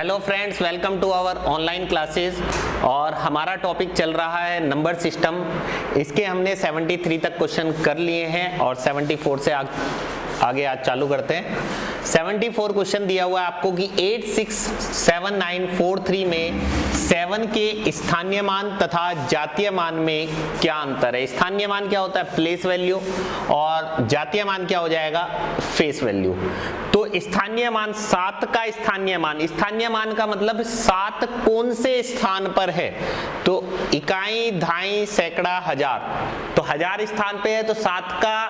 Hello friends, welcome to our online classes. और हमारा topic चल रहा है नंबर सिस्टम। इसके हमने 73 तक क्वेश्चन कर लिए हैं और 74 से आगे आज चालू करते हैं। 74 क्वेश्चन दिया हुआ है आपको कि 867943 में 7 के स्थानीय मान तथा जातीय मान में क्या अंतर है। स्थानीय मान क्या होता है? Place value. और जातीय मान क्या हो जाएगा? Face value. तो स्थानीय मान 7 का स्थानीय मान का मतलब 7 कौन से स्थान पर है? तो इकाई, दहाई, सैकड़ा, हजार। तो हजार स्थान पे है तो 7 का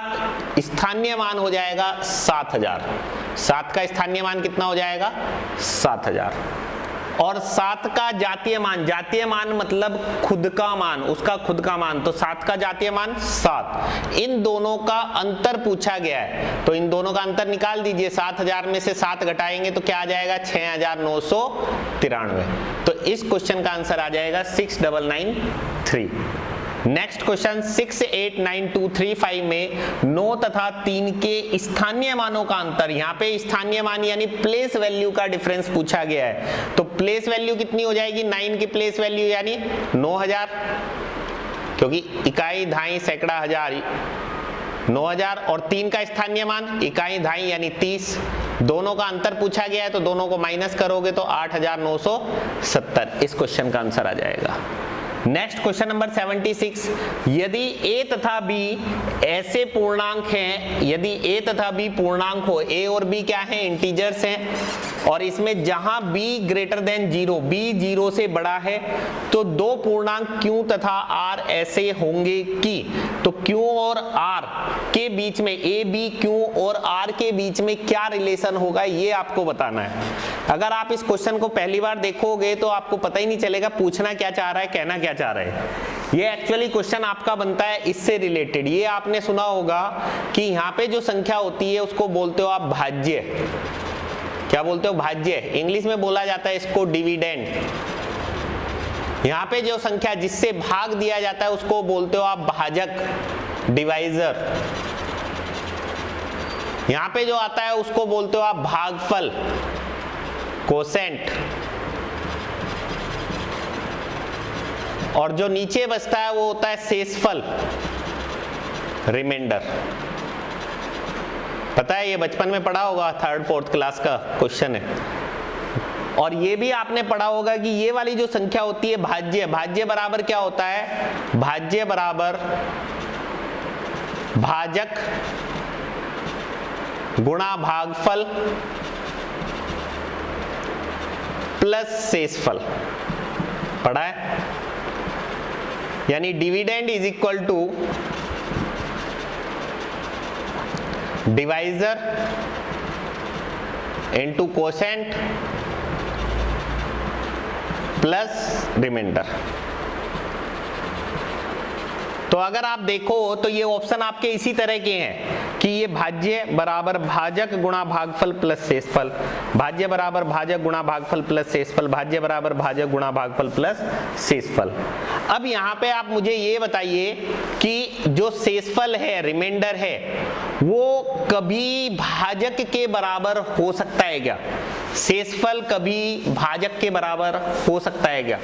स्थानीय मान हो जाएगा 7000। 7 का स्थानीय मान कितना हो जाएगा? 7000। और 7 का जातीय मान मतलब खुद का मान, उसका खुद का मान। तो 7 का जातीय मान 7। इन दोनों का अंतर पूछा गया है तो इन दोनों का अंतर निकाल दीजिए। 7000 में से 7 घटाएंगे तो क्या आ जाएगा? 6993। तो इस क्वेश्चन का आंसर आ जाएगा 6993। नेक्स्ट क्वेश्चन 689235 में 9 तथा 3 के स्थानीय मानों का अंतर। यहाँ पे स्थानीय मान यानी प्लेस वैल्यू का डिफरेंस पूछा गया है। तो प्लेस वैल्यू कितनी हो जाएगी? 9 की प्लेस वैल्यू यानी 9000, क्योंकि इकाई, दहाई, सैकड़ा, हजार 9000। और 3 का स्थानीय मान इकाई, दहाई यानी 30। दोनों का अंतर पूछा गया है तो दोनों को माइनस करोगे तो 8970। इस क्वेश्चन का आंसर आ जाएगा। नेक्स्ट क्वेश्चन नंबर 76, यदि a तथा b ऐसे पूर्णांक हैं, यदि a तथा b पूर्णांक हो, a और b क्या है? इंटीजर्स हैं, और इसमें जहां b ग्रेटर देन 0, b 0 से बड़ा है, तो दो पूर्णांक q तथा r ऐसे होंगे कि, तो q और r के बीच में, a b q और r के बीच में क्या रिलेशन होगा ये आपको बताना है। अगर आप इस क्वेश्चन को पहली बार देखोगे तो आपको पता ही नहीं चलेगा पूछना क्या चाह रहा है, कहना क्या चाह रहा है। ये एक्चुअली क्वेश्चन आपका बनता है इससे रिलेटेड। ये आपने सुना होगा कि यहाँ पे जो संख्या होती है उसको बोलते हो आप भाज्य। क्या बोलते हो? भाज्य। इंग्लिश में बोला जाता है इसको डिविडेंड। यहाँ पे जो संख्या जिससे भाग दिया जाता है उसको बोलते हो आप भाजक, डिवाइजर। यहाँ पे जो आता है उसको बोलते हो आप भागफल, कोसेंट। और जो नीचे बचता है वो होता है शेषफल, रिमाइंडर। पता है, ये बचपन में पढ़ा होगा, 3rd 4th क्लास का क्वेश्चन है। और ये भी आपने पढ़ा होगा कि ये वाली जो संख्या होती है भाज्य, भाज्य बराबर क्या होता है? भाज्य बराबर भाजक गुणा भागफल प्लस शेषफल। पढ़ा है? यानी dividend is equal to divisor into quotient plus remainder. तो अगर आप देखो तो ये ऑप्शन आपके इसी तरह के हैं कि ये भाज्य बराबर भाजक गुणा भागफल प्लस शेषफल, भाज्य बराबर भाजक गुणा भागफल प्लस शेषफल, भाज्य बराबर भाजक गुणा भागफल प्लस शेषफल। अब यहाँ पे आप मुझे ये बताइए कि जो शेषफल है, रिमाइंडर है, वो कभी भाजक के बराबर हो सकता है क्या? शेषफल कभी भाजक के बराबर हो सकता है क्या?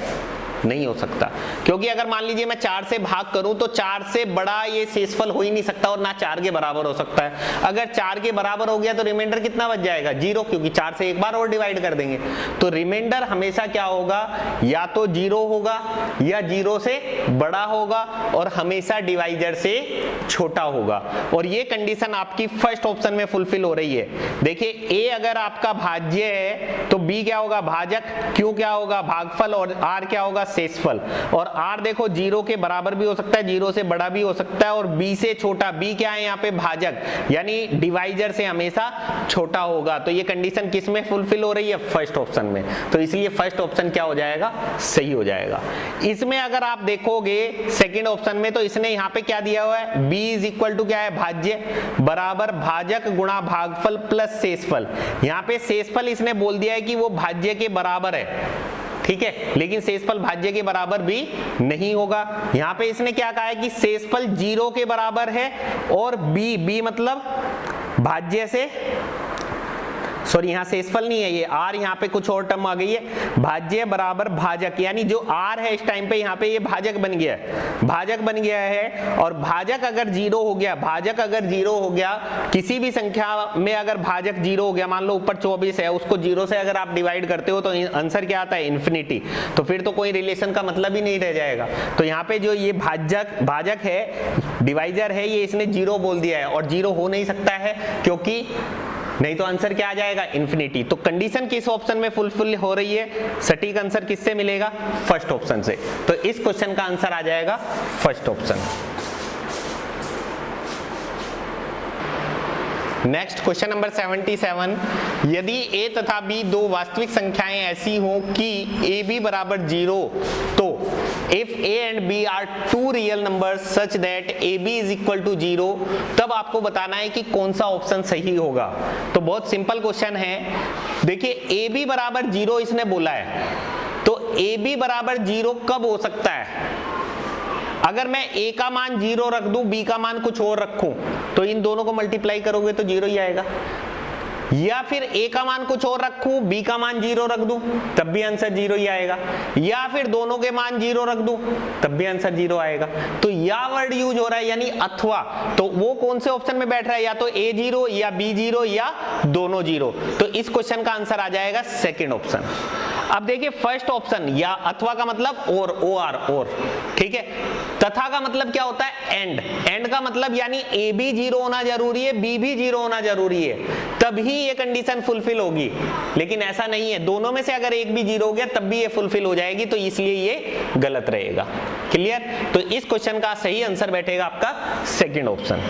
नहीं हो सकता, क्योंकि अगर मान लीजिए मैं 4 से भाग करूं तो 4 से बड़ा ये शेषफल हो ही नहीं सकता और ना 4 के बराबर हो सकता है। अगर 4 के बराबर हो गया तो रिमाइंडर कितना बच जाएगा? 0, क्योंकि 4 से एक बार और डिवाइड कर देंगे। तो रिमाइंडर हमेशा क्या होगा? या तो 0 होगा या 0 से बड़ा होगा और हमेशा डिवाइजर से छोटा होगा। और ये कंडीशन आपकी फर्स्ट ऑप्शन में फुलफिल हो रही है। देखिए, ए अगर आपका भाज्य है तो बी क्या होगा? भाजक, क्यू क्या होगा? भागफल, और आर क्या होगा? शेषफल। और r देखो 0 के बराबर भी हो सकता है, 0 से बड़ा भी हो सकता है, और b से छोटा। b क्या है यहाँ पे? भाजक, यानी डिवाइजर से हमेशा छोटा होगा। तो ये कंडीशन किस में फुलफिल हो रही है? फर्स्ट ऑप्शन में। तो इसलिए फर्स्ट ऑप्शन क्या हो जाएगा? सही हो जाएगा। इसमें अगर आप देखोगे सेकंड ऑप्शन में तो इसने यहाँ पे क्या दिया हुआ है? b इज इक्वल टू क्या है? भाज्य बराबर भाजक गुणा भागफल प्लस शेषफल। यहाँ पे शेषफल इसने बोल दिया है कि वो भाज्य के बराबर है, ठीक है, लेकिन शेषफल भाज्य के बराबर भी नहीं होगा। यहाँ पे इसने क्या कहा है कि शेषफल 0 के बराबर है और b मतलब भाज्य से सॉरी यहाँ शेषफल नहीं है, ये r यहाँ पे कुछ और टर्म आ गई है, भाज्य बराबर भाजक, यानी जो r है इस टाइम पे यहाँ पे ये भाजक बन गया है, भाजक बन गया है। और भाजक अगर 0 हो गया, भाजक अगर 0 हो गया, किसी भी संख्या में अगर भाजक 0 हो गया, मान लो ऊपर 24 है, उसको 0 से अगर आप डिवाइड करते हो तो आंसर क्या आता है, इन्फिनिटी। तो फिर तो कोई रिलेशन का मतलब ही नहीं रह जाएगा। तो यहाँ पे जो ये भाजक है, डिवाइजर है, ये इसने 0 बोल दिया है, और 0 हो नहीं सकता है क्योंकि नहीं तो आंसर क्या आ जाएगा, इन्फिनिटी। तो कंडीशन किस ऑप्शन में फुलफिल हो रही है, सटीक आंसर किससे मिलेगा, फर्स्ट ऑप्शन से। तो इस क्वेश्चन का आंसर आ जाएगा first option. Next question number 77, यदि a तथा b दो वास्तविक संख्याएं ऐसी हों कि ab बराबर 0, तो if a and b are two real numbers such that ab is equal to 0, तब आपको बताना है कि कौन सा ऑप्शन सही होगा। तो बहुत सिंपल क्वेश्चन है, देखिए ab बराबर 0 इसने बोला है, तो ab बराबर 0 कब हो सकता है, अगर मैं a का मान 0 रख दूं, b का मान कुछ और रखूं, तो इन दोनों को मल्टीप्लाई करोगे तो 0 ही आएगा। या फिर a का मान कुछ और रखूं, b का मान 0 रख दूं, तब भी आंसर 0 ही आएगा। या फिर दोनों के मान 0 रख दूं, तब भी आंसर 0 आएगा। तो या वर्ड यूज हो रहा है, यानी अथवा, तो वो कौन से ऑप्शन में बैठ रहा है, या तो a 0 या b 0 या दोनों 0। तो इस क्वेश्चन का आंसर आ जाएगा सेकेंड ऑप्शन। अब देखिए फर्स्ट ऑप्शन, या अथवा का मतलब और, ठीक है। तथा का मतलब क्या होता है, एंड का मतलब यानी ए भी 0 होना जरूरी है, बी भी 0 होना जरूरी है, तभी ये कंडीशन फुलफिल होगी। लेकिन ऐसा नहीं है, दोनों में से अगर एक भी 0 हो गया तब भी ये फुलफिल हो जाएगी, तो इसलिए ये गलत रहेगा। क्लियर। तो इस क्वेश्चन का सही आंसर बैठेगा आपका second option.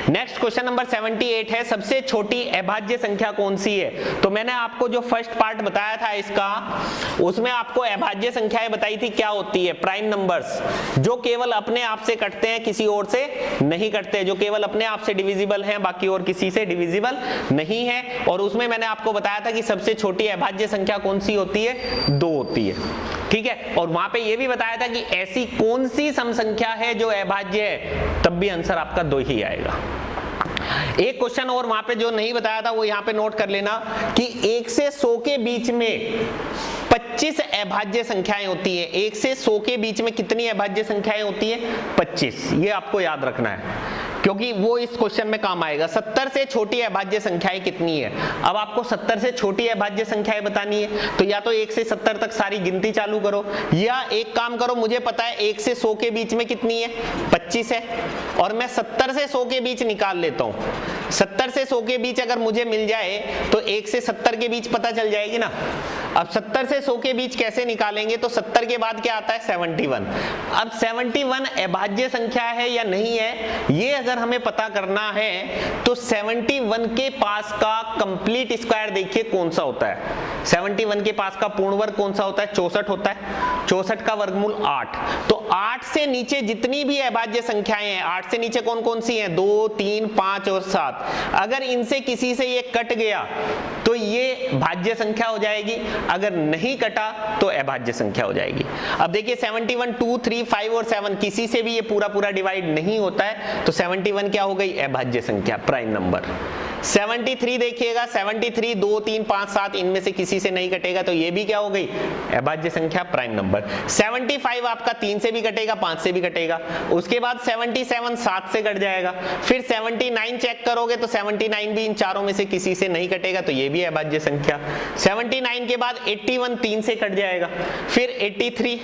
Next question number 78 है, सबसे छोटी अभाज्य संख्या कौन सी है। तो मैंने आपको जो फर्स्ट पार्ट बताया था इसका, उसमें आपको अभाज्य संख्याएं बताई थी क्या होती है, प्राइम नंबर्स, जो केवल अपने आप से कटते हैं, किसी और से नहीं कटते, जो केवल अपने आप से डिविजिबल हैं, बाकी और किसी से डिविजिबल नहीं है। और उसमें मैंने आपको बताया था कि सबसे छोटी अभाज्य संख्या कौन सी होती है, 2 होती है, ठीक है। और वहां पे ये भी बताया था कि ऐसी कौन सी सम संख्या है जो अभाज्य है, तब भी आंसर आपका 2 ही आएगा। एक क्वेश्चन और वहां पे जो नहीं बताया था वो यहाँ पे नोट कर लेना कि 1 से 100 के बीच में 25 अभाज्य संख्याएं होती है। 1 से 100 के बीच में कितनी अभाज्य संख्याएं होती है, 25। ये आपको याद रखना है क्योंकि वो इस क्वेश्चन में काम आएगा। 70 से छोटी अभाज्य संख्याएं कितनी है। अब आपको 70 से छोटी अभाज्य संख्याएं बतानी है, तो या तो 1 से 70 तक सारी गिनती चालू करो, या एक काम करो, मुझे पता है 1 से 100 के बीच में कितनी है, 25 है, और मैं 70 से 100 के बीच निकाल लेता हूं। 70 से 100 के बीच अगर मुझे मिल जाए तो 1 से 70 के बीच पता चल जाएगी ना। अब 70 से 100 के बीच कैसे निकालेंगे, तो 70 के बाद क्या आता है, 71। अब 71 अभाज्य संख्या है या नहीं है, ये अगर हमें पता करना है तो 71 के पास का कंप्लीट स्क्वायर देखिए कौन सा होता है। 71 के पास का पूर्ण वर्ग कौन सा होता है, 64 होता है। 64 का वर्गमूल 8। तो 8 से नीचे जितनी भी अभाज्य संख्याएं हैं, 8 से नीचे कौन कौन सी हैं, 2, 3, 5 और 7, अगर इनसे किसी से ये कट गया तो ये भाज्य संख्या हो जाएगी, अगर नहीं कटा तो अभाज्य संख्या हो जाएगी। अब देखिए 71, 2, 3, 5 और 7 किसी से भी ये पूरा डिवाइड नहीं होता है, तो 71 क्या हो गई, अभाज्य संख्या, प्राइम नंबर। 73 देखिएगा, 73, 2, 3, 5, 7 इनमें से किसी से नहीं कटेगा, तो ये भी क्या हो गई, अभाज्य संख्या, प्राइम नंबर। 75 आपका 3 से भी कटेगा, 5 से भी कटेगा। उसके बाद 77 7 से कट जाएगा। फिर 79 चेक करोगे तो 79 भी इन चारों में से किसी से नहीं कटेगा, तो ये भी अभाज्य संख्या। 79 के बाद 81 3 से कट जाएगा। फिर 83,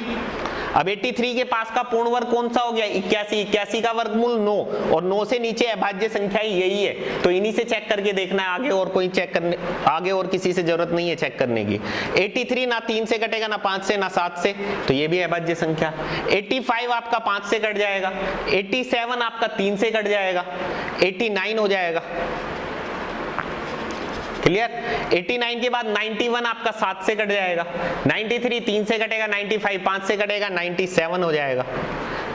अब 83 के पास का पूर्ण वर्ग कौन सा हो गया, 81। 81 का वर्गमूल 9, और 9 से नीचे अभाज्य संख्या यही है, तो इन्हीं से चेक करके देखना है, आगे और कोई चेक करने, आगे और किसी से जरूरत नहीं है चेक करने की। 83 ना 3 से कटेगा, ना 5 से, ना 7 से, तो ये भी अभाज्य संख्या। 85 आपका 5 से कट जाएगा। 87 आपका 3 से कट जाएगा। 89 हो जाएगा, क्लियर। 89 के बाद 91 आपका 7 से कट जाएगा। 93 3 से कटेगा, 95 5 से कटेगा, 97 हो जाएगा।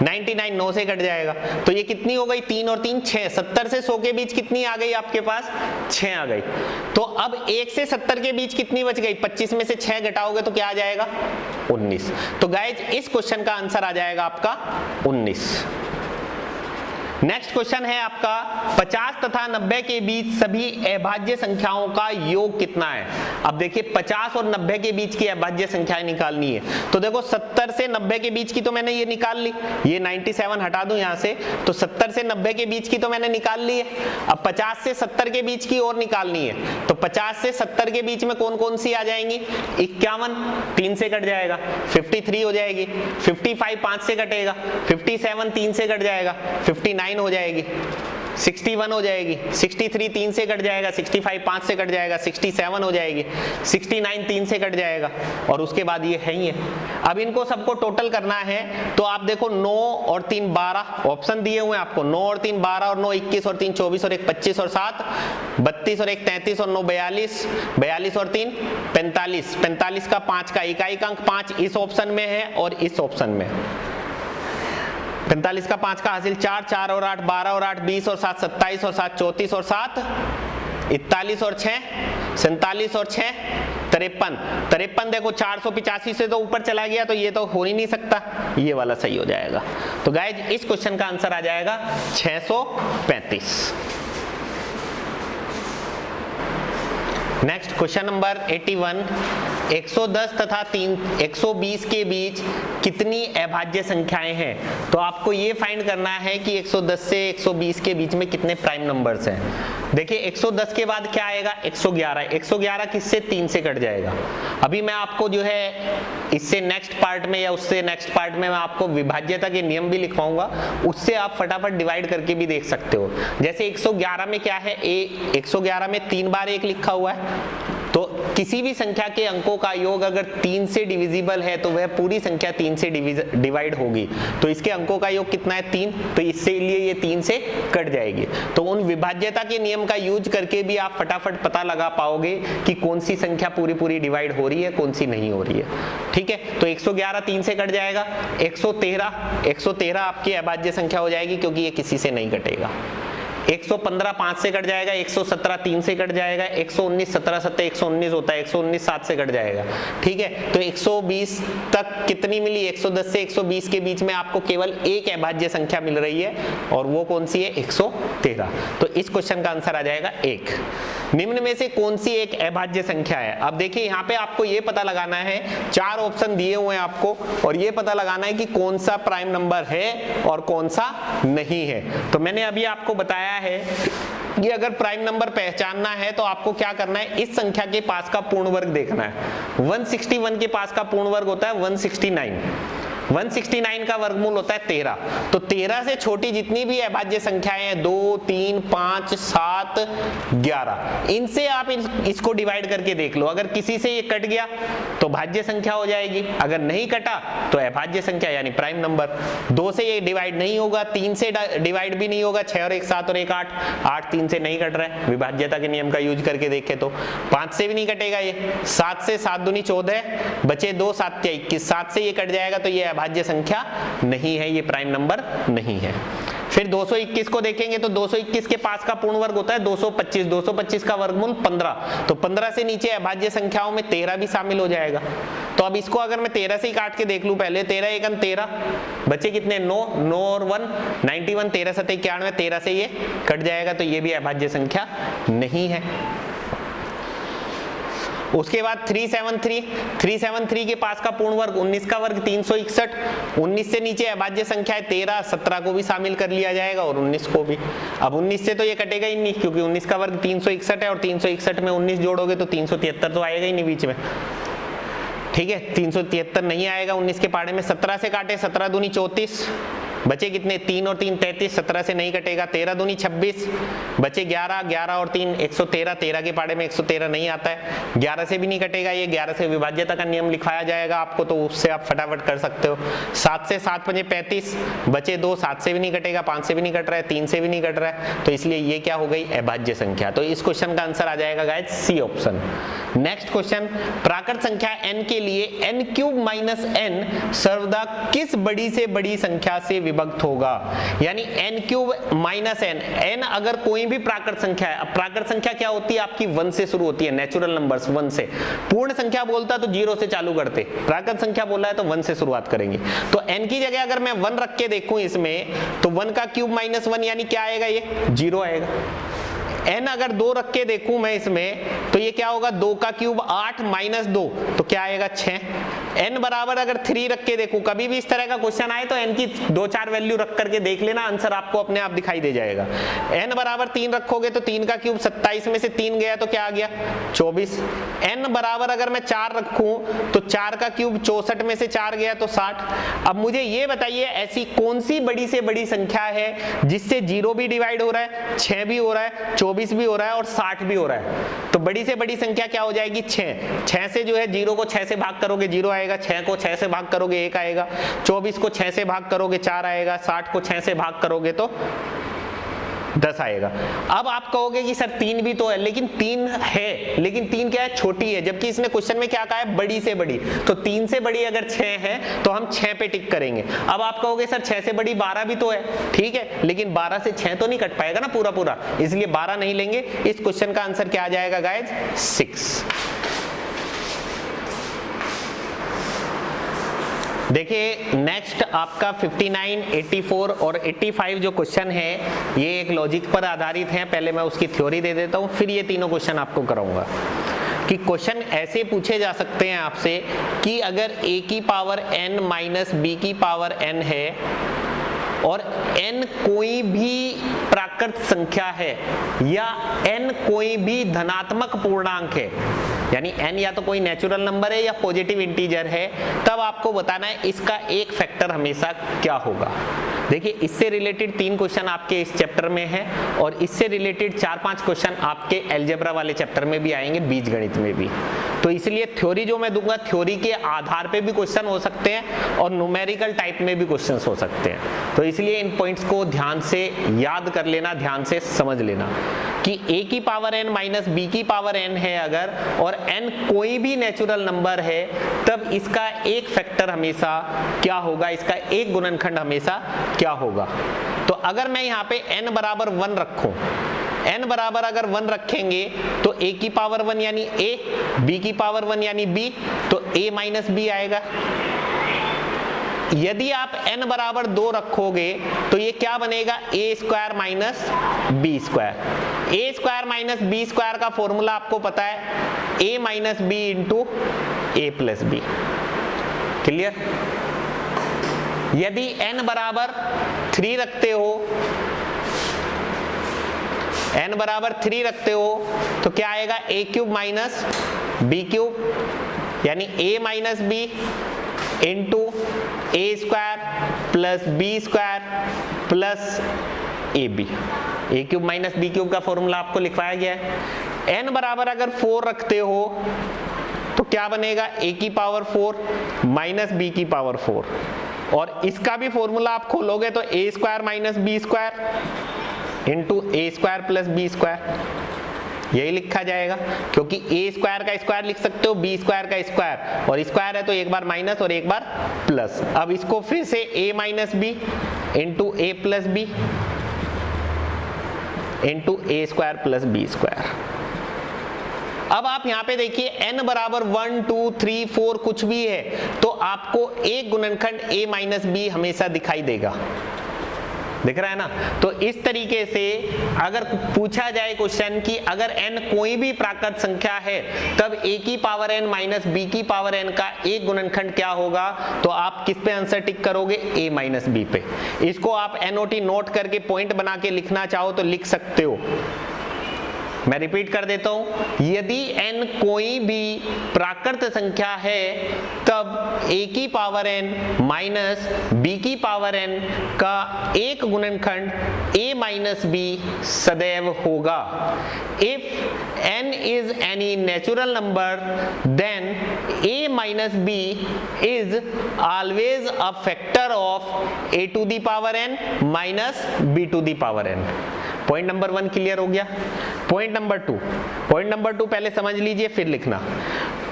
99 9 से कट जाएगा, तो ये कितनी हो गई, 3 और 3 6। 70 से 100 के बीच कितनी आ गई आपके पास, 6 आ गई। तो अब 1 से 70 के बीच कितनी बच गई, 25 में से 6 घटाओगे तो क्या आ जाएगा, 19। तो गाइज इस क्वेश्चन का आंसर आ जाएगा आपका 19। नेक्स्ट क्वेश्चन है आपका 50 तथा 90 के बीच सभी अभाज्य संख्याओं का योग कितना है। अब देखिए 50 और 90 के बीच की अभाज्य संख्याएं निकालनी है। तो देखो 70 से 90 के बीच की तो मैंने ये निकाल ली, ये 97 हटा दूं यहां से, तो 70 से 90 के बीच की तो मैंने निकाल ली है। अब 50 से 70 के बीच की और निकालनी है, तो 50 से 70 के बीच में कौन कौन सी आ जाएंगी। 51 3 से कट जाएगा, 53 हो जाएगी, 55 5 से कटेगा, 57 3 से कट जाएगा, 59 हो जाएगी, 61 हो जाएगी, 63 3 से कट जाएगा, 65 5 से कट जाएगा, 67 हो जाएगी, 69 3 से कट जाएगा, और उसके बाद ये है ही है। अब इनको सबको टोटल करना है, तो आप देखो 9 और 3 12 ऑप्शन दिए हुए हैं आपको, 9 और 3 12 और 9 21 और 3 24 और 1 25 और 7 32 और 1 33 और 9 42 42 और 3 45 45 का 5 का इकाई अंक 5 इस ऑप्शन में है और इस ऑप्शन में। 45 का 5 का हासिल 4 4 और 8 12 और 8 20 और 7 27 और 7 34 और 7 41 और 6 47 और 6 53 53 देखो 485 से तो ऊपर चला गया, तो ये तो हो ही नहीं सकता, ये वाला सही हो जाएगा। तो गाइज इस क्वेश्चन का आंसर आ जाएगा 635। नेक्स्ट क्वेश्चन नंबर 81, 110 तथा 120 के बीच कितनी अभाज्य संख्याएं हैं। तो आपको ये फाइंड करना है कि 110 से 120 के बीच में कितने प्राइम नंबर्स हैं। देखिए 110 के बाद क्या आएगा 111, 111 किससे 3 से कट जाएगा। अभी मैं आपको जो है इससे नेक्स्ट पार्ट में या उससे नेक्स्ट पार्ट में मैं आपको विभाज्यता के नियम भी लिखवाऊंगा, उससे आप फटाफट डिवाइड करके भी देख सकते हो। जैसे 111 में क्या है, 111 में 3 बार 1 लिखा हुआ है, तो किसी भी संख्या के अंकों का योग अगर 3 से डिविजिबल है तो वह पूरी संख्या 3 से डिवाइड होगी। तो इसके अंकों का योग कितना है 3, तो इससे लिए ये 3 से कट जाएगी। तो उन विभाज्यता के नियम का यूज करके भी आप फटाफट पता लगा पाओगे कि कौन सी संख्या पूरी पूरी डिवाइड हो रही है, कौन सी नहीं हो रही है। ठीक है, तो 111 3 से कट जाएगा, 113 आपकी अभाज्य संख्या हो जाएगी क्योंकि ये किसी से नहीं कटेगा। 115 5 से कट जाएगा, 117 3 से कट जाएगा, 119 17 7 119 होता है, 119 7 से कट जाएगा। ठीक है, तो 120 तक कितनी मिली, 110 से 120 के बीच में आपको केवल एक अभाज्य संख्या मिल रही है, और वो कौन सी है 113। तो इस क्वेश्चन का आंसर आ जाएगा 1। निम्न में से कौन सी एक अभाज्य संख्या है। अब देखिए यहाँ पे आपको ये पता लगाना है, 4 ऑप्शन दिए हुए हैं आपको, और ये पता लगाना है कि कौन सा प्राइम नंबर है और कौन सा नहीं है। तो मैंने अभी आपको बताया है कि अगर प्राइम नंबर पहचानना है तो आपको क्या करना है, इस संख्या के पास का पूर्ण वर्ग देखना है। 161 के पास का पूर्ण वर्ग होता है 169 का वर्गमूल होता है 13। तो 13 से छोटी जितनी भी अभाज्य संख्याएं हैं 2 3 5 7 11, इनसे आप इसको डिवाइड करके देख लो। अगर किसी से ये कट गया तो भाज्य संख्या हो जाएगी, अगर नहीं कटा तो अभाज्य संख्या यानी प्राइम नंबर। 2 से ये डिवाइड नहीं होगा, 3 से डिवाइड भी नहीं होगा, 6 और 1 7 और 1 8, 8 3 से नहीं कट रहा है, विभाज्यता के नियम का यूज करके देखे तो। 5 से भी नहीं कटेगा ये, 7 से 7 दूनी 14, बचे 2 7 के 21, 7 से ये कट जाएगा तो ये अभाज्य संख्या नहीं है, ये प्राइम नंबर नहीं है। फिर 221 को देखेंगे तो 221 के पास का पूर्ण वर्ग होता है 225, 225 का वर्गमूल 15, तो 15 से नीचे अभाज्य संख्याओं में 13 भी शामिल हो जाएगा। तो अब इसको अगर मैं 13 से ही काट के देख लूं, पहले 13 एकम 13, बचे कितने 9, 9 और 1 91, 13 7 91, 13 से ये कट जाएगा, तो ये भी अभाज्य संख्या नहीं है। उसके बाद 373 के पास का पूर्ण वर्ग 19 का वर्ग 361, 19 से नीचे अभाज्य संख्या है 13, 17 को भी शामिल कर लिया जाएगा और 19 को भी। अब 19 से तो ये कटेगा ही नहीं क्योंकि 19 का वर्ग 361 है, और 361 में 19 जोड़ोगे तो 373 तो आएगा ही नहीं बीच में। ठीक है, 373 नहीं आएगा 19 के पाड़े में। 17 से काटे, 17 दूनी 34, बचे कितने 3 और 3 33, 17 से नहीं कटेगा। 13 दूनी 26, बचे 11, 11 और 3 113, 13 के पाड़े में 113 नहीं आता है, 11 से भी नहीं कटेगा ये, 11 से विभाज्यता का नियम लिखवाया जाएगा आपको, तो उससे आप फटाफट कर सकते हो। 7 से 7 बजे 35, बचे 2, 7 से भी नहीं कटेगा, 5 से भी नहीं कट रहा है, 3 से भी नहीं कट रहा है, तो इसलिए ये क्या हो गई अभाज्य संख्या। तो इस क्वेश्चन का आंसर आ जाएगा guys C option. Next question, प्राकृत संख्या n के लिए n³ - n सर्वदा किस बड़ी से बड़ी संख्या से विभक्त होगा, यानी n cube minus n, n अगर कोई भी प्राकृत संख्या है, अब प्राकृत संख्या क्या होती है आपकी 1 से शुरू होती है, नेचुरल नंबर्स 1 से, पूर्ण संख्या बोलता तो 0 से चालू करते, प्राकृत संख्या बोला है तो 1 से शुरुआत करेंगे। तो n की जगह अगर मैं 1 रख के देखूं इसमें, तो 1 का क्यूब माइनस 1 यानी क्या आएगा, ये 0 आएगा। n अगर 2 रख के देखूं मैं इसमें, तो ये क्या होगा, 2 का क्यूब 8 माइनस 2, तो क्या आएगा 6। n बराबर अगर 3 रख के देखूं, कभी भी इस तरह का क्वेश्चन आए तो n की 2-4 वैल्यू रख करके देख लेना, आंसर आपको अपने आप दिखाई दे जाएगा। n बराबर 3 रखोगे तो 3 का क्यूब 27 में से 3 गया तो क्या आ गया 24। n बराबर अगर मैं 4 रखूं तो 4 का क्यूब 64 में से 4 गया तो 60। अब मुझे ये बताइए ऐसी कौन सी बड़ी से बड़ी संख्या है जिससे 0 भी डिवाइड हो रहा है, 6 भी हो रहा है, 24 भी हो रहा है और 60 भी हो रहा है। तो बड़ी से बड़ी संख्या क्या हो जाएगी 6 से जो है 0 को 6 से भाग करोगे 0 आएगा, 6 को 6 से भाग करोगे 1 आएगा, 24 को 6 से भाग करोगे 4 आएगा, 60 को 6 से भाग करोगे तो 10 आएगा। अब आप कहोगे कि सर 3 भी तो है, लेकिन 3 है, लेकिन 3 क्या है, छोटी है, जबकि इसने क्वेश्चन में क्या कहा है, बड़ी से बड़ी। तो 3 से बड़ी अगर 6 है तो हम 6 पे टिक करेंगे। अब आप कहोगे सर 6 से बड़ी 12 भी तो है, ठीक है, लेकिन 12 से 6 तो नहीं कट पाएगा ना पूरा पूरा, इसलिए 12 नहीं लेंगे। इस क्वेश्चन का आंसर क्या आ जाएगा गाइज, 6। देखिए नेक्स्ट आपका 59, 84 और 85 जो क्वेश्चन है ये एक लॉजिक पर आधारित है। पहले मैं उसकी थ्योरी दे देता हूँ, फिर ये तीनों क्वेश्चन आपको कराऊंगा। कि क्वेश्चन ऐसे पूछे जा सकते हैं आपसे कि अगर a की पावर n माइनस b की पावर n है और n कोई भी प्राकृत संख्या है या n कोई भी धनात्मक पूर्णांक है, यानी n या तो कोई नेचुरल नंबर है या पॉजिटिव इंटीजर है, तब आपको बताना है इसका एक फैक्टर हमेशा क्या होगा। देखिए इससे रिलेटेड 3 क्वेश्चन आपके इस चैप्टर में है और इससे रिलेटेड 4-5 क्वेश्चन आपके अलजेब्रा वाले चैप्टर में भी आएंगे, बीजगणित में भी। तो इसलिए थ्योरी जो मैं दूंगा, थ्योरी के आधार पे भी क्वेश्चन हो सकते हैं और न्यूमेरिकल टाइप में भी क्वेश्चन हो सकते हैं। तो इसलिए इन पॉइंट्स को ध्यान से याद कर लेना, ध्यान से समझ लेना कि a की पावर n माइनस b की पावर n है अगर, और n कोई भी नेचुरल नंबर है, तब इसका एक फैक्टर हमेशा क्या होगा, इसका एक गुणनखंड हमेशा क्या होगा। तो अगर मैं यहाँ पे n बराबर 1 रखूं, n बराबर अगर 1 रखेंगे तो a की पावर 1 यानी a, b की पावर 1 यानी b, तो a माइनस b आएगा। यदि आप n बराबर 2 रखोगे तो ये क्या बनेगा, a square minus b square. a square minus b square का फॉर्मूला आपको पता है, a minus b into a plus b। Clear. यदि n बराबर 3 रखते हो, n बराबर 3 रखते हो तो क्या आएगा, a cube minus b cube, यानी a minus b into A square plus B square plus A B. A cube minus B cube का फॉर्मूला आपको लिखवाया गया है। n बराबर अगर 4 रखते हो तो क्या बनेगा, a की पावर 4 माइनस b की पावर 4, और इसका भी फॉर्मूला आप खोलोगे तो a square minus B square into A square plus B square, यही लिखा जाएगा, क्योंकि a स्क्वायर का स्क्वायर लिख सकते हो, b स्क्वायर का स्क्वायर, और स्क्वायर है तो एक बार माइनस और एक बार प्लस। अब इसको फिर से a minus B into A plus B into A square plus B square. अब आप यहाँ पे देखिए n बराबर 1, 2, 3, 4 कुछ भी है तो आपको एक गुणनखंड a माइनस बी हमेशा दिखाई देगा, दिख रहा है ना। तो इस तरीके से अगर पूछा जाए क्वेश्चन कि अगर n कोई भी प्राकृत संख्या है तब a की पावर n माइनस b की पावर n का एक गुणनखंड क्या होगा, तो आप किस पे आंसर टिक करोगे, a माइनस b पे। इसको आप NOT नोट करके पॉइंट बना के लिखना चाहो तो लिख सकते हो। मैं रिपीट कर देता हूं, यदि n कोई भी प्राकृत संख्या है तब a की पावर n माइनस b की पावर n का एक गुणनखंड a माइनस b सदैव होगा। If n is any natural number then a minus b is always a factor of a to the power n minus b to the power n। Point number 1 clear हो गया। Point number 2 पहले समझ लीजिए फिर लिखना।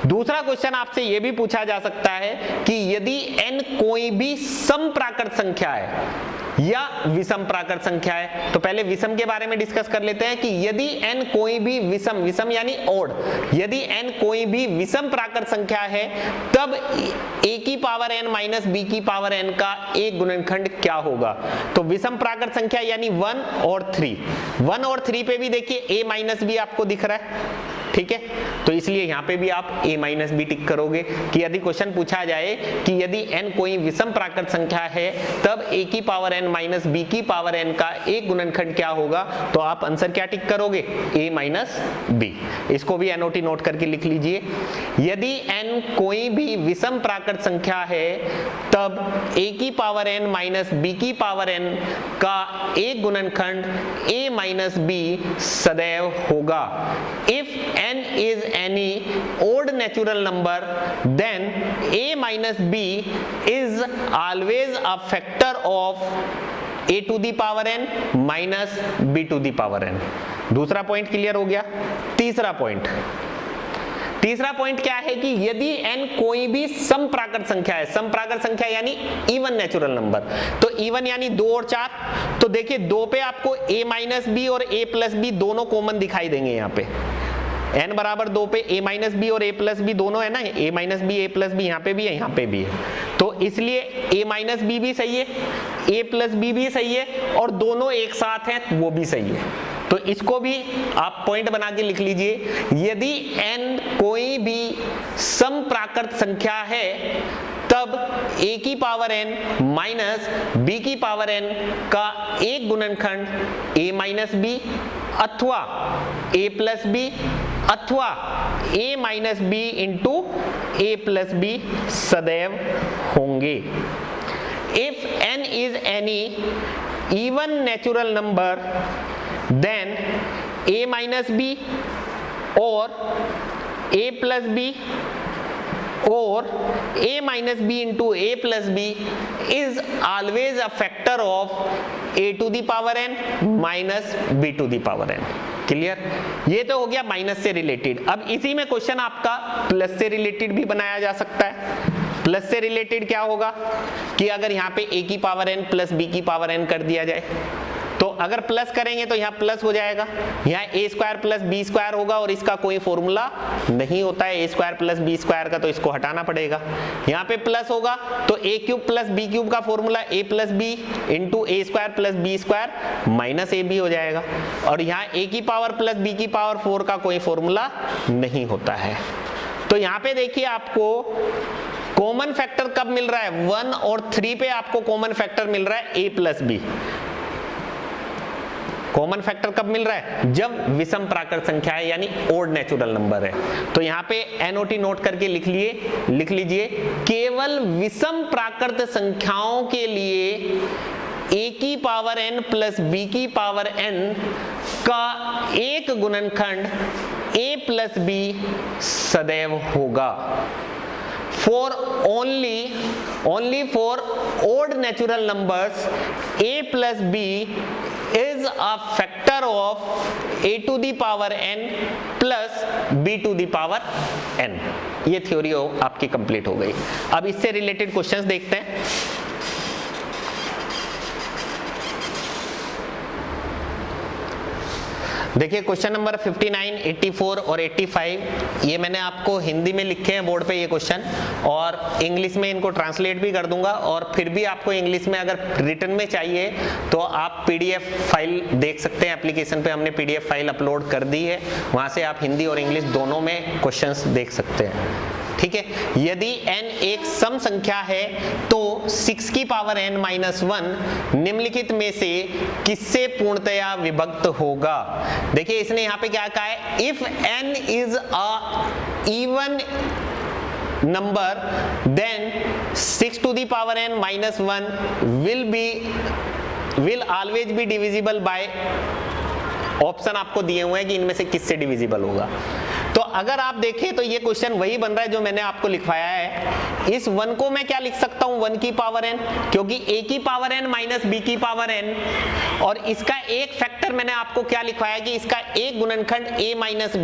दूसरा question आपसे यह भी पूछा जा सकता है कि यदि n कोई भी समप्राकृत संख्या है या विषम प्राकृत संख्या है, तो पहले विषम के बारे में डिस्कस कर लेते हैं कि यदि n कोई भी विषम यानी ओड, यदि n कोई भी विषम प्राकृत संख्या है तब a की पावर n माइनस b की पावर n का एक गुणनखंड क्या होगा। तो विषम प्राकृत संख्या यानी 1 और 3 पे भी देखिए a माइनस b आपको दिख रहा है, ठीक है, तो इसलिए यहां पे भी आप a माइनस बी टिक करोगे कि यदि क्वेश्चन पूछा जाए कि यदि n कोई विषम प्राकृत संख्या है तब a की पावर n माइनस b की पावर n का एक गुणनखंड क्या होगा, तो आप आंसर क्या टिक करोगे, a माइनस b। इसको भी एनओटी नोट करके लिख लीजिए। यदि n कोई भी विषम प्राकृत संख्या है तब a की पावर n माइनस b की पावर n का एक गुणनखंड a माइनस b सदैव होगा। If n is any odd natural number then a minus b is always a factor of a to the power n minus b to the power n। दूसरा point clear हो गया। तीसरा point क्या है कि यदि n कोई भी समप्राकृत संख्या है, समप्राकृत संख्या यानी इवन नेचुरल नंबर, तो इवन यानी 2 और 4, तो देखिए 2 पे आपको a माइनस बी और a प्लस बी दोनों कॉमन दिखाई देंगे। यहाँ पे n बराबर 2 पे a माइनस बी और a प्लस बी दोनों है ना, a minus B a plus B यहाँ पे भी है, यहाँ पे भी है, तो इसलिए a माइनस बी भी सही है, a प्लस बी भी सही है और दोनों एक साथ हैं वो भी सही है। तो इसको भी आप पॉइंट बना के लिख लीजिए। यदि n कोई भी समप्राकृत संख्या है तब a की पावर n माइनस b की पावर n का एक गुणनखंड a माइनस b अथवा a प्लस b अथवा a minus b into a plus b सदैव होंगे। If n is any even natural number then a minus b or a plus b or a minus b into a plus b is always a factor of a to the power n minus b to the power n। Clear, ये तो हो गया minus से related. अब इसी में question आपका plus से रिलेटेड भी बनाया जा सकता है। प्लस से रिलेटेड क्या होगा कि अगर यहाँ पे a की पावर n प्लस b की पावर n कर दिया जाए, तो अगर प्लस करेंगे तो यहाँ प्लस हो जाएगा, यहाँ a square plus b square होगा और इसका कोई फॉर्मूला नहीं होता है a square plus b square का, तो इसको हटाना पड़ेगा। यहाँ पे प्लस होगा तो a cube plus b cube का formula a plus B into a square plus b square minus A B हो जाएगा, और यहाँ a की पावर प्लस b की पावर 4 का कोई फॉर्मूला नहीं होता है। तो यहाँ पे देखिए आपको कॉमन फैक्टर कब मिल रहा है, 1 और 3 पे आपको कॉमन फैक्टर मिल रहा है a plus B. Common factor कब मिल रहा है, जब विषम प्राकृत संख्या है यानी ओड नेचुरल नंबर है। तो यहाँ पे एनओटी नोट करके लिख लीजिए केवल विषम प्राकृत संख्याओं के लिए a की पावर n प्लस b की पावर n का एक गुणनखंड a प्लस b सदैव होगा। For only for odd natural numbers a plus b is a factor of a to the power n plus b to the power n। ये theory आपकी complete हो गई। अब इससे रिलेटेड क्वेश्चंस देखते हैं। देखिए क्वेश्चन नंबर 59, 84 और 85 ये मैंने आपको हिंदी में लिखे हैं बोर्ड पे ये क्वेश्चन, और इंग्लिश में इनको ट्रांसलेट भी कर दूंगा। और फिर भी आपको इंग्लिश में अगर रिटन में चाहिए तो आप पीडीएफ फाइल देख सकते हैं, एप्लीकेशन पे हमने पीडीएफ फाइल अपलोड कर दी है, वहां से आप हिंदी और इंग्लिश दोनों में क्वेश्चंस देख सकते हैं। ठीक है, यदि n एक सम संख्या है तो 6 की पावर n माइनस 1 निम्नलिखित में से किससे पूर्णतया विभक्त होगा। देखिए इसने यहाँ पे क्या कहा है, if n is a even number then 6 to the power n minus 1 will always be divisible by, option आपको दिए हुए हैं कि इनमें से किससे डिविजिबल होगा। तो अगर आप देखें तो ये क्वेश्चन वही बन रहा है जो मैंने आपको लिखवाया है। इस 1 को मैं क्या लिख सकता हूं, 1 की पावर n, क्योंकि a की पावर n माइनस b की पावर n, और इसका एक फैक्टर मैंने आपको क्या लिखवाया कि इसका एक गुणनखंड a माइनस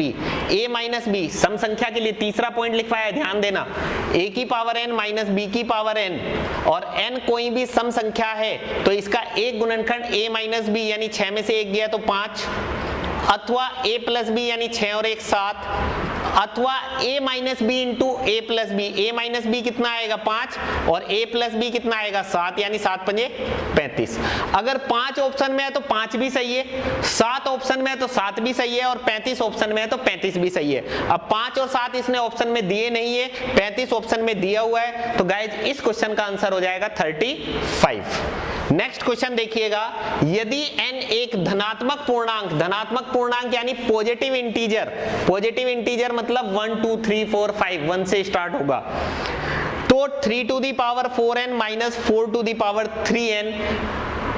b, सम संख्या के लिए तीसरा पॉइंट लिखवाया है, ध्यान देना, a की पावर n माइनस b की पावर n, और n कोई भी सम संख्या है तो इसका एक गुणनखंड a माइनस b, यानी 6 में से 1 गया तो 5, अथवा a प्लस बी यानी 6 और 1 7, अथवा a minus B into A plus B, A minus B कितना आएगा 5 और a प्लस बी कितना आएगा 7, यानी 7 पंजे 35। अगर 5 ऑप्शन में है तो 5 भी सही है, 7 ऑप्शन में है तो 7 भी सही है, और 35 ऑप्शन में है तो 35 भी सही है। अब 5 और 7 इसने ऑप्शन में दिए नहीं है, 35 ऑप्शन में दिया हुआ है, तो गाइज इस क्वेश्चन का आंसर हो जाएगा 35। नेक्स्ट क्वेश्चन देखिएगा, यदि n एक धनात्मक पूर्णांक यानी पॉजिटिव इंटीजर मतलब 1 2 3 4 5 1 से स्टार्ट होगा, तो 3 to the power 4n minus 4 to the power 3n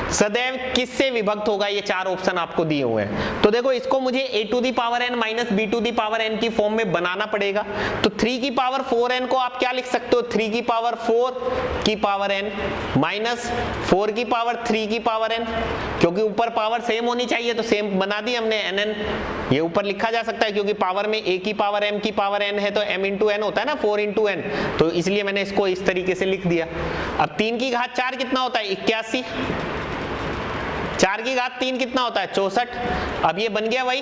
सदैव किससे विभक्त होगा। ये 4 ऑप्शन आपको दिए हुए हैं, तो देखो इसको मुझे a to the power n minus b to the power n की फॉर्म में बनाना पड़ेगा। तो 3 की पावर 4n को आप क्या लिख सकते हो, 3 की पावर 4 की पावर n माइनस 4 की पावर 3 की पावर n, क्योंकि ऊपर पावर सेम होनी चाहिए तो सेम बना दी हमने nn, ये ऊपर लिखा जा सकता है क्योंकि पावर में a की पावर m की पावर n है तो m इंटू n होता है ना, 4 इंटू n, तो इसलिए मैंने इसको इस तरीके से लिख दिया। अब 3 की घात 4 कितना होता है 81, 4 की घात 3 कितना होता है 64, अब ये बन गया वही।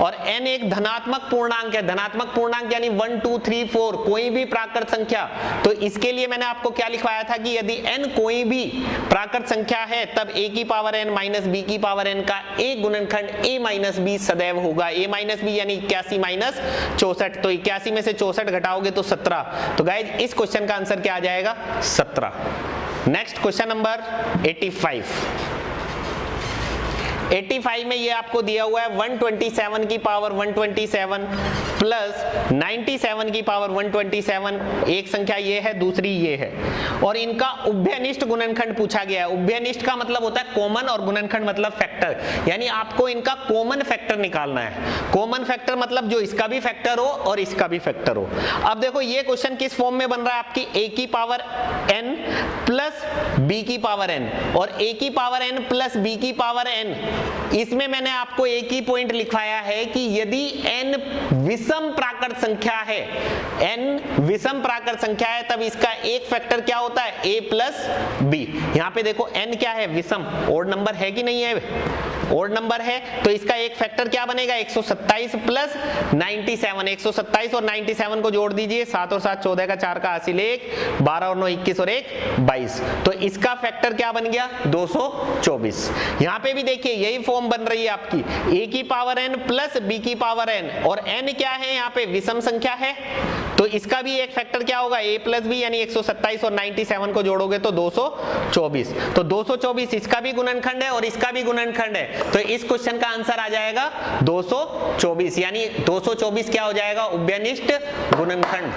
और n एक धनात्मक पूर्णांक है, धनात्मक पूर्णांक यानी 1 2 3 4 कोई भी प्राकृत संख्या, तो इसके लिए मैंने आपको क्या लिखवाया था कि यदि n कोई भी प्राकृत संख्या है तब a की पावर n माइनस b की पावर n का एक गुणनखंड a माइनस b सदैव होगा, a माइनस b यानी 81 माइनस 64, तो 81 में से 64 घटाओगे तो 17, तो गाइज इस क्वेश्चन का आंसर क्या आ जाएगा 17। नेक्स्ट क्वेश्चन नंबर 85 में ये आपको दिया हुआ है 127 की पावर 127 प्लस 97 की पावर 127, एक संख्या ये है दूसरी ये है, और इनका उभयनिष्ठ गुणनखंड पूछा गया है। उभयनिष्ठ का मतलब होता है कॉमन और गुणनखंड मतलब फैक्टर, यानी आपको इनका कॉमन फैक्टर निकालना है। कॉमन फैक्टर मतलब जो इसका भी फैक्टर हो और इसका भी फैक्टर हो। अब देखो ये क्वेश्चन किस फॉर्म में बन रहा है, आपकी a की पावर n प्लस b की पावर n, और a की पावर n प्लस b की पावर n, इसमें मैंने आपको एक ही पॉइंट लिखवाया है कि यदि n विषम प्राकृत संख्या है, n विषम प्राकृत संख्या है तब इसका एक फैक्टर क्या होता है a प्लस b। यहाँ पे देखो n क्या है विषम, ओड नंबर है कि नहीं है, ओड नंबर है, तो इसका एक फैक्टर क्या बनेगा 127 प्लस 97, 127 और 97 को जोड़ दीजिए, 7 और 7 14 का 4 का हासिल 1, 12 और 9 21 और 1 22, तो इसका फैक्टर क्या बन गया 224। यहाँ पे भी देखिए यही फॉर्म बन रही है आपकी, a की पावर n प्लस b की पावर n, और n क्या है यहाँ पे विषम संख्या है, तो इसका भी एक फैक्टर क्या होगा a प्लस b, यानी 127 और 97 को जोड़ोगे तो 224, तो 224 इसका भी गुणनखंड है और इसका भी गुणनखंड है, तो इस क्वेश्चन का आंसर आ जाएगा 224, यानी 224 क्या हो जाएगा उभयनिष्ठ गुणनखंड।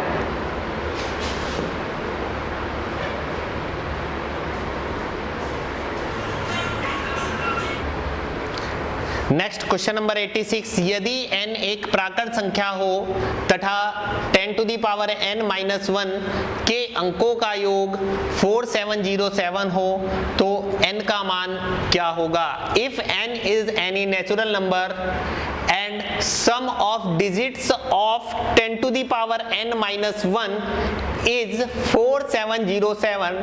नेक्स्ट क्वेश्चन नंबर 86, यदि n एक प्राकृत संख्या हो तथा 10 to the power n minus 1 के अंकों का योग 4707 हो तो n का मान क्या होगा। If n is any natural number and sum of digits of 10 to the power n minus 1 is 4707,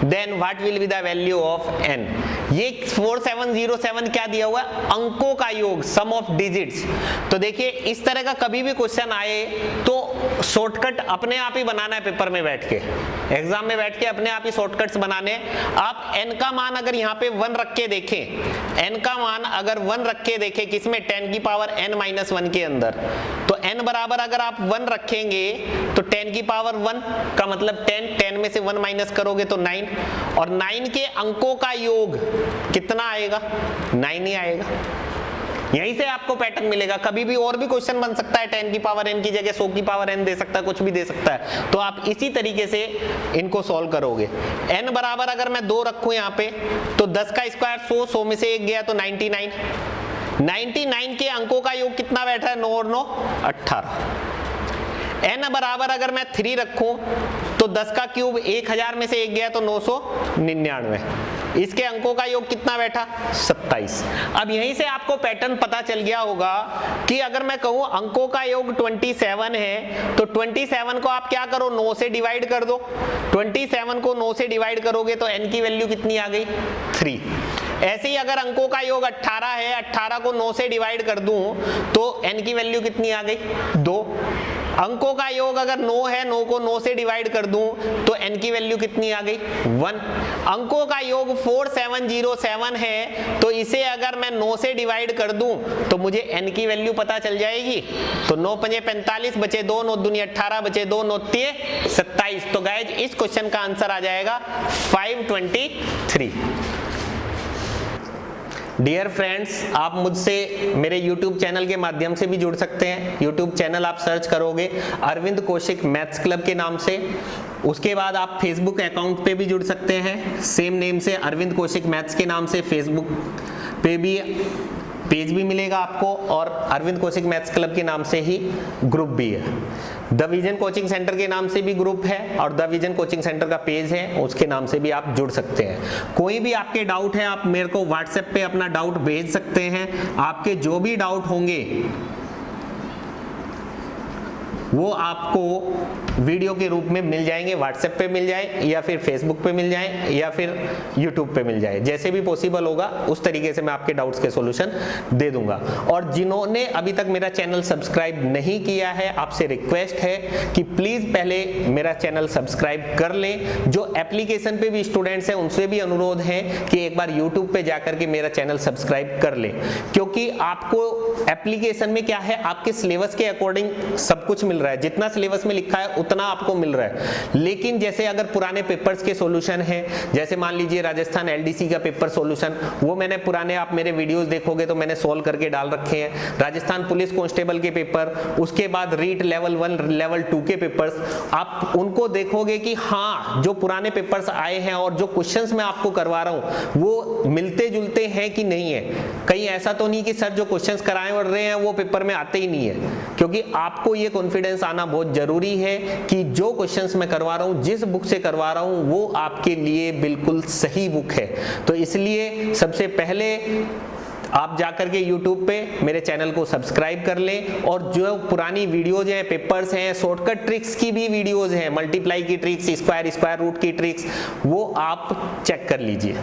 then what will be the value of n। ये 4707 क्या दिया हुआ है, अंकों का योग, सम ऑफ डिजिट्स। तो देखिए इस तरह का कभी भी क्वेश्चन आए तो शॉर्टकट अपने आप ही बनाना है, पेपर में बैठ के, एग्जाम में बैठ के अपने आप ही शॉर्टकट्स बनाने। आप n का मान अगर यहाँ पे 1 रख के देखें, n का मान अगर 1 रख के देखें किसमें 10 की पावर n माइनस 1 के अंदर, तो n बराबर अगर आप 1 रखेंगे तो 10 की पावर 1 का मतलब 10 में से 1 माइनस करोगे तो 9, और 9 के अंकों का योग कितना आएगा 9 ही आएगा। यहीं से आपको पैटर्न मिलेगा। कभी भी और भी क्वेश्चन बन सकता है, 10 की पावर n की जगह 100 की पावर n दे सकता है, कुछ भी दे सकता है, तो आप इसी तरीके से इनको सॉल्व करोगे। n बराबर अगर मैं 2 रखूं यहाँ पे तो 10 का स्क्वायर 100, 100 में से 1 गया तो 99, 99 के अंकों का योग कितना बैठ रहा है 9 और 9 18, n बराबर अगर मैं 3 रखूं तो 10 का क्यूब 1000 में से 1 गया तो 999। इसके अंकों का योग कितना बैठा? 27। अब यहीं से आपको पैटर्न पता चल गया होगा कि अगर मैं कहूं अंकों का योग 27 है तो 27 को आप क्या करो, 9 से डिवाइड कर दो। 27 को 9 से डिवाइड करोगे तो n की वैल्यू कितनी आ गई? 3। ऐसे ही अगर अंकों का योग 18 है, 18 को 9 से डिवाइड कर दूं तो n की वैल्यू कितनी आ गई? 2। अंकों का योग अगर 9 है, 9 को 9 से डिवाइड कर दूं तो n की वैल्यू कितनी आ गई? 1। अंकों का योग 4707 है तो इसे अगर मैं 9 से डिवाइड कर दूं तो मुझे n की वैल्यू पता चल जाएगी। तो 9 पंजे 45, बचे 2, 9 दूनी 18, बचे 2, 9 तिये 27। तो गाइज इस क्वेश्चन का आंसर आ जाएगा 523। डियर फ्रेंड्स, आप मुझसे मेरे YouTube चैनल के माध्यम से भी जुड़ सकते हैं। YouTube चैनल आप सर्च करोगे अरविंद कौशिक मैथ्स क्लब के नाम से। उसके बाद आप Facebook अकाउंट पे भी जुड़ सकते हैं, सेम नेम से अरविंद कौशिक मैथ्स के नाम से। फेसबुक पे भी पेज भी मिलेगा आपको और अरविंद कौशिक मैथ्स क्लब के नाम से ही ग्रुप भी है। द विजन कोचिंग सेंटर के नाम से भी ग्रुप है और द विजन कोचिंग सेंटर का पेज है, उसके नाम से भी आप जुड़ सकते हैं। कोई भी आपके डाउट है आप मेरे को व्हाट्सएप पे अपना डाउट भेज सकते हैं। आपके जो भी डाउट होंगे वो आपको वीडियो के रूप में मिल जाएंगे, व्हाट्सएप पे मिल जाए या फिर फेसबुक पे मिल जाए या फिर यूट्यूब पे मिल जाए। जैसे भी पॉसिबल होगा उस तरीके से मैं आपके डाउट्स के सॉल्यूशन दे दूंगा। और जिन्होंने अभी तक मेरा चैनल सब्सक्राइब नहीं किया है, आपसे रिक्वेस्ट है कि प्लीज पहले मेरा चैनल सब्सक्राइब कर लें। जो एप्लीकेशन पे भी स्टूडेंट्स हैं उनसे भी अनुरोध है कि एक बार यूट्यूब पे जाकर के मेरा चैनल सब्सक्राइब कर लें, क्योंकि आपको एप्लीकेशन में क्या है, आपके सिलेबस के अकॉर्डिंग सब कुछ मिल रहा है। जितना सिलेबस में लिखा है उतना आपको मिल रहा है। लेकिन जैसे अगर पुराने पेपर्स के सॉल्यूशन है, जैसे मान लीजिए राजस्थान एलडीसी का पेपर सॉल्यूशन, वो मैंने पुराने, आप मेरे वीडियोस देखोगे तो मैंने सॉल्व करके डाल रखे हैं। राजस्थान पुलिस कांस्टेबल के पेपर, उसके बाद रीट लेवल 1 लेवल 2 के पेपर्स, आप उनको देखोगे कि हाँ जो पुराने पेपर्स आए हैं और जो क्वेश्चंस मैं आपको करवा रहा हूं वो मिलते जुलते हैं कि नहीं है। कहीं ऐसा तो नहीं कि सर जो क्वेश्चंस कराए और रहे हैं वो पेपर में आते ही नहीं है, क्योंकि आपको ये कॉन्फिडेंस आना बहुत जरूरी है कि जो क्वेश्चंस मैं करवा रहा हूं, जिस बुक से करवा रहा हूं वो आपके लिए बिल्कुल सही बुक है। तो इसलिए सबसे पहले आप जाकर के YouTube पे मेरे चैनल को सब्सक्राइब कर लें और जो पुरानी वीडियोज हैं, पेपर्स हैं, शॉर्टकट ट्रिक्स की भी वीडियोज हैं, मल्टीप्लाई की ट्रिक्स, स्क्वायर रूट की ट्रिक्स, वो आप चेक कर लीजिए।